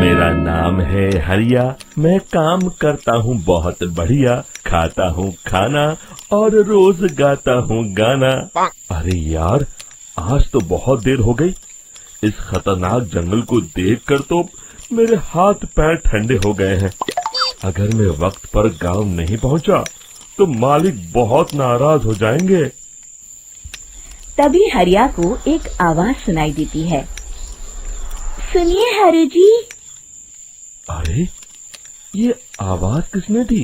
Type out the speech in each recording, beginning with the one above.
मेरा नाम है हरिया, मैं काम करता हूँ बहुत बढ़िया, खाता हूँ खाना और रोज गाता हूँ गाना। अरे यार, आज तो बहुत देर हो गई। इस खतरनाक जंगल को देखकर तो मेरे हाथ पैर ठंडे हो गए हैं। अगर मैं वक्त पर गांव नहीं पहुंचा तो मालिक बहुत नाराज हो जाएंगे। तभी हरिया को एक आवाज सुनाई देती है। सुनिए हरु जी। अरे, ये आवाज किसने दी?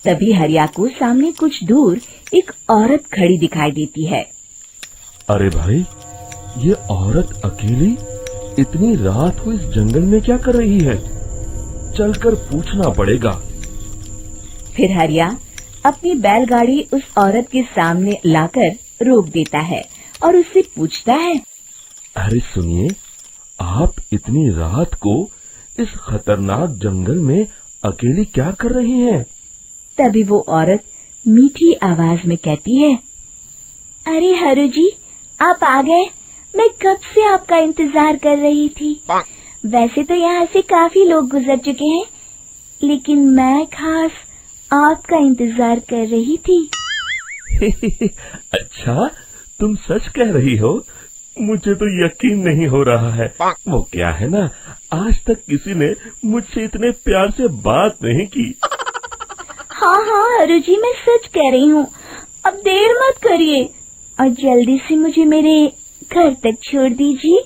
तभी हरिया को सामने कुछ दूर एक औरत खड़ी दिखाई देती है। अरे भाई, ये औरत अकेली इतनी रात को इस जंगल में क्या कर रही है? चलकर पूछना पड़ेगा। फिर हरिया अपनी बैलगाड़ी उस औरत के सामने लाकर रोक देता है और उससे पूछता है। अरे सुनिए, आप इतनी रात को इस खतरनाक जंगल में अकेली क्या कर रही हैं? तभी वो औरत मीठी आवाज में कहती है, अरे हरु जी, आप आ गए। मैं कब से आपका इंतजार कर रही थी। वैसे तो यहाँ से काफी लोग गुजर चुके हैं, लेकिन मैं खास आपका इंतजार कर रही थी। अच्छा, तुम सच कह रही हो? मुझे तो यकीन नहीं हो रहा है। वो क्या है ना, आज तक किसी ने मुझसे इतने प्यार से बात नहीं की। हाँ हाँ हरु जी, मैं सच कह रही हूँ। अब देर मत करिए और जल्दी से मुझे मेरे घर तक छोड़ दीजिए।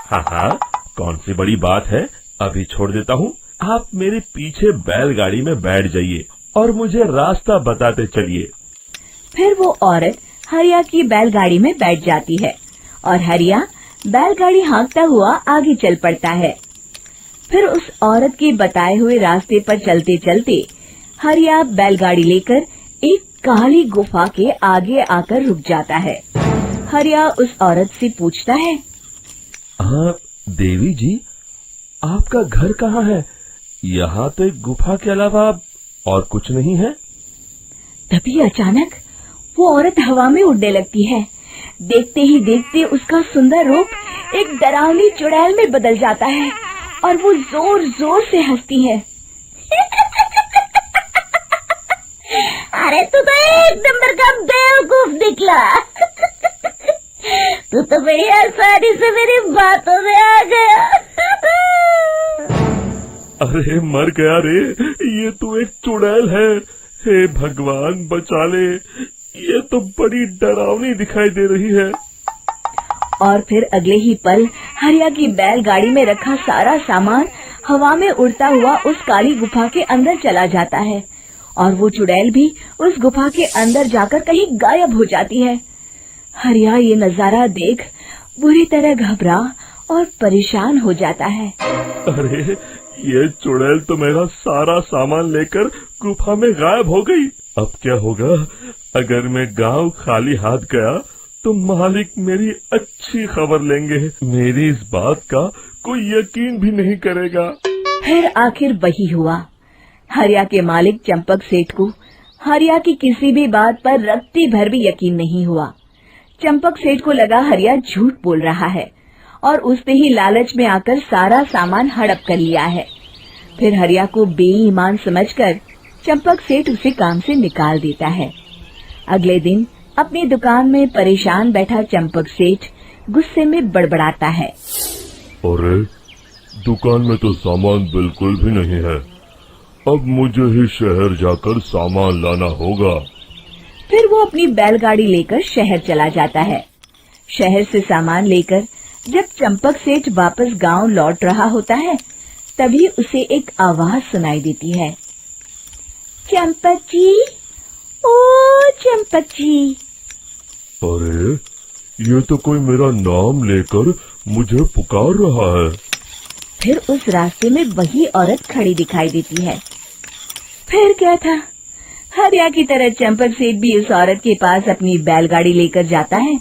हाँ हाँ, कौन सी बड़ी बात है, अभी छोड़ देता हूँ। आप मेरे पीछे बैलगाड़ी में बैठ जाइए और मुझे रास्ता बताते चलिए। फिर वो औरत हरिया की बैलगाड़ी में बैठ जाती है और हरिया बैलगाड़ी हाँकता हुआ आगे चल पड़ता है। फिर उस औरत के बताए हुए रास्ते पर चलते चलते हरिया बैलगाड़ी लेकर एक काली गुफा के आगे आकर रुक जाता है। हरिया उस औरत से पूछता है, हाँ देवी जी, आपका घर कहाँ है? यहाँ तो एक गुफा के अलावा और कुछ नहीं है। तभी अचानक वो औरत हवा में उड़ने लगती है। देखते ही देखते उसका सुंदर रूप एक डरावनी चुड़ैल में बदल जाता है और वो जोर जोर से हंसती है। अरे तू तो एक नंबर का बेवकूफ निकला। तू तो बड़ी आसानी से मेरी बातों में आ गया। अरे मर गया रे, ये तो एक चुड़ैल है। हे भगवान बचा ले, ये तो बड़ी डरावनी दिखाई दे रही है। और फिर अगले ही पल हरिया की बैलगाड़ी में रखा सारा सामान हवा में उड़ता हुआ उस काली गुफा के अंदर चला जाता है और वो चुड़ैल भी उस गुफा के अंदर जाकर कहीं गायब हो जाती है। हरिया ये नजारा देख बुरी तरह घबरा और परेशान हो जाता है। अरे, ये चुड़ैल तो मेरा सारा सामान लेकर गुफा में गायब हो गई। अब क्या होगा? अगर मैं गांव खाली हाथ गया तो मालिक मेरी अच्छी खबर लेंगे। मेरी इस बात का कोई यकीन भी नहीं करेगा। फिर आखिर वही हुआ। हरिया के मालिक चंपक सेठ को हरिया की किसी भी बात पर रत्ती भर भी यकीन नहीं हुआ। चंपक सेठ को लगा हरिया झूठ बोल रहा है और उसने ही लालच में आकर सारा सामान हड़प कर लिया है। फिर हरिया को बेईमान समझकर चंपक सेठ उसे काम से निकाल देता है। अगले दिन अपनी दुकान में परेशान बैठा चंपक सेठ गुस्से में बड़बड़ाता है। अरे, दुकान में तो सामान बिल्कुल भी नहीं है। अब मुझे ही शहर जाकर सामान लाना होगा। फिर वो अपनी बैलगाड़ी लेकर शहर चला जाता है। शहर से सामान लेकर जब चंपक सेठ वापस गांव लौट रहा होता है, तभी उसे एक आवाज सुनाई देती है। चंपक जी, ओ चंपक जी। अरे, ये तो कोई मेरा नाम लेकर मुझे पुकार रहा है। फिर उस रास्ते में वही औरत खड़ी दिखाई देती है। फिर क्या था, हरिया की तरह चंपक सेठ भी उस औरत के पास अपनी बैलगाड़ी लेकर जाता है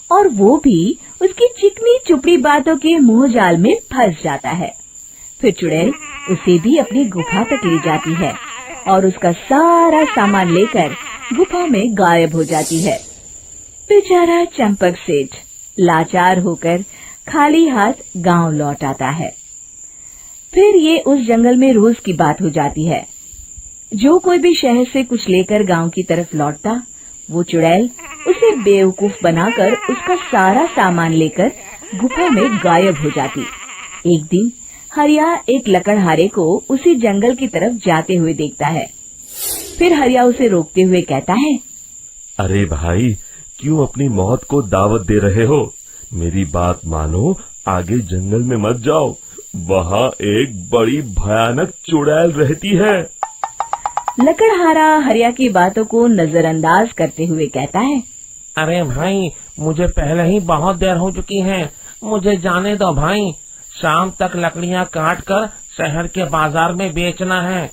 और वो भी उसकी चिकनी चुपड़ी बातों के मुंह जाल में फंस जाता है। फिर चुड़ैल उसे भी अपनी गुफा तक ले जाती है और उसका सारा सामान लेकर गुफा में गायब हो जाती है। बेचारा चंपक सेठ लाचार होकर खाली हाथ गांव लौट आता है। फिर ये उस जंगल में रोज की बात हो जाती है। जो कोई भी शहर से कुछ लेकर गांव की तरफ लौटता, वो चुड़ैल उसे बेवकूफ बनाकर उसका सारा सामान लेकर गुफा में गायब हो जाती। एक दिन हरिया एक लकड़हारे को उसी जंगल की तरफ जाते हुए देखता है। फिर हरिया उसे रोकते हुए कहता है, अरे भाई, क्यों अपनी मौत को दावत दे रहे हो? मेरी बात मानो, आगे जंगल में मत जाओ, वहाँ एक बड़ी भयानक चुड़ैल रहती है। लकड़हारा हरिया की बातों को नजरअंदाज करते हुए कहता है, अरे भाई, मुझे पहले ही बहुत देर हो चुकी है, मुझे जाने दो भाई। शाम तक लकड़ियाँ काट कर शहर के बाजार में बेचना है।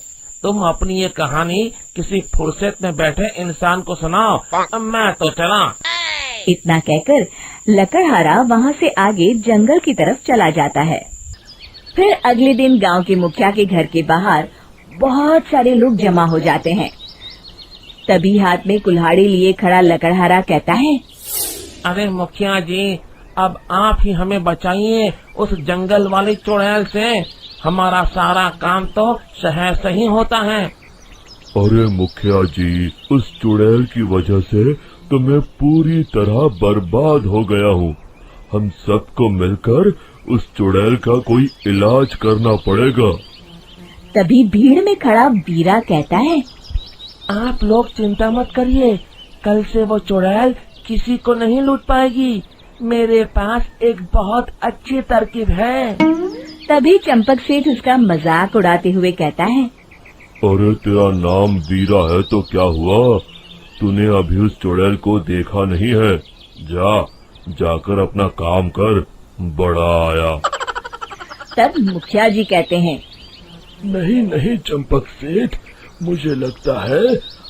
तुम अपनी ये कहानी किसी फुर्सत में बैठे इंसान को सुनाओ, मैं तो चला। इतना कहकर लकड़हारा वहाँ से आगे जंगल की तरफ चला जाता है। फिर अगले दिन गांव के मुखिया के घर के बाहर बहुत सारे लोग जमा हो जाते हैं। तभी हाथ में कुल्हाड़ी लिए खड़ा लकड़हारा कहता है, अरे मुखिया जी, अब आप ही हमें बचाइए उस जंगल वाली चुड़ैल से। हमारा सारा काम तो शहर से ही होता है। अरे मुखिया जी, उस चुड़ैल की वजह से तो मैं पूरी तरह बर्बाद हो गया हूँ। हम सबको मिलकर उस चुड़ैल का कोई इलाज करना पड़ेगा। तभी भीड़ में खड़ा वीरा कहता है, आप लोग चिंता मत करिए, कल से वो चुड़ैल किसी को नहीं लूट पाएगी। मेरे पास एक बहुत अच्छी तरकीब है। तभी चंपक सेठ उसका मजाक उड़ाते हुए कहता है, अरे तेरा नाम वीरा है तो क्या हुआ? तूने अभी उस चुड़ैल को देखा नहीं है? जाकर अपना काम कर, बड़ा आया। तब मुखिया जी कहते हैं, नहीं चंपक सेठ, मुझे लगता है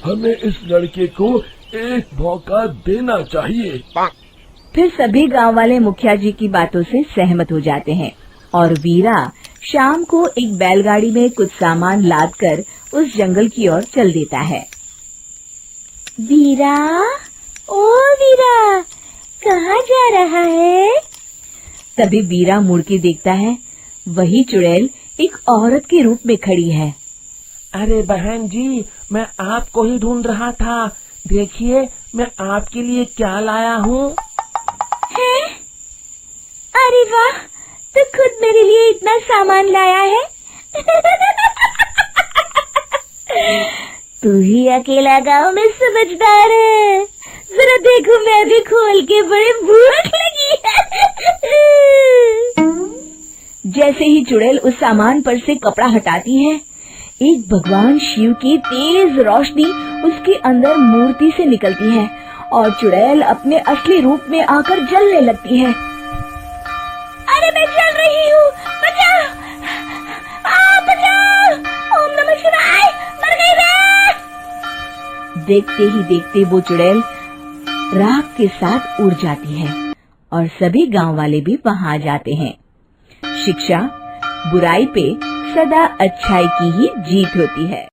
हमें इस लड़के को एक मौका देना चाहिए। फिर सभी गांव वाले मुखिया जी की बातों से सहमत हो जाते हैं और वीरा शाम को एक बैलगाड़ी में कुछ सामान लादकर उस जंगल की ओर चल देता है। वीरा, ओ वीरा, कहाँ जा रहा है? तभी वीरा मुड़ के देखता है, वही चुड़ैल एक औरत के रूप में खड़ी है। अरे बहन जी, मैं आपको ही ढूंढ रहा था। देखिए, मैं आपके लिए क्या लाया हूँ। हैं? अरे वाह, तो खुद मेरे लिए इतना सामान लाया है। तू ही अकेला गांव में समझदार है। जरा देखो, मैं भी खोल के, बड़े भूख लगी है। जैसे ही चुड़ैल उस सामान पर से कपड़ा हटाती है, एक भगवान शिव की तेज रोशनी उसके अंदर मूर्ति से निकलती है और चुड़ैल अपने असली रूप में आकर जलने लगती है। अरे मैं जल रही हूँ, बचाओ! बचाओ! ओम नमः शिवाय, मर गई मैं! देखते ही देखते वो चुड़ैल राख के साथ उड़ जाती है और सभी गांव वाले भी वहां जाते हैं। शिक्षा बुराई पे सदा अच्छाई की ही जीत होती है।